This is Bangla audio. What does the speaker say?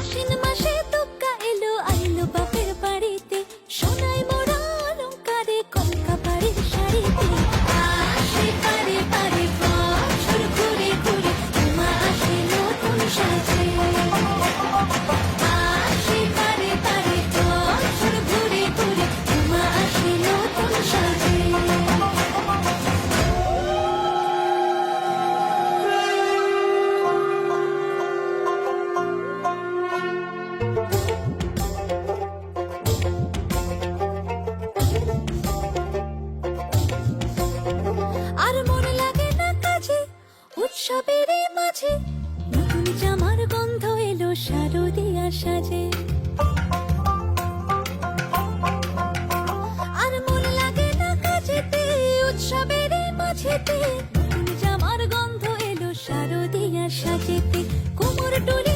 আশ্বিন মাসে দুগ্গা এলো আইলো বাপের বাড়িতে, সোনায় মোড়া অলংকারে কলকা বাড়ির শাড়িতে। আসে পারে পারে বছর ঘুরে ঘুরে, উমা আসে নতুন সাজে। আসে পারে পারে বছর ঘুরে ঘুরে, উমা আসে নতুন সাজে। আর মন লাগে না কাজে উৎসবের এই মাঝে, নতুন জামার গন্ধ এলো শারদিয়া সাজে। আর মন লাগে না কাজেতে উৎসবের এই মাঝেতে, নতুন জামার গন্ধ এলো শারদিয়া সাজেতে। কোমর ডোলে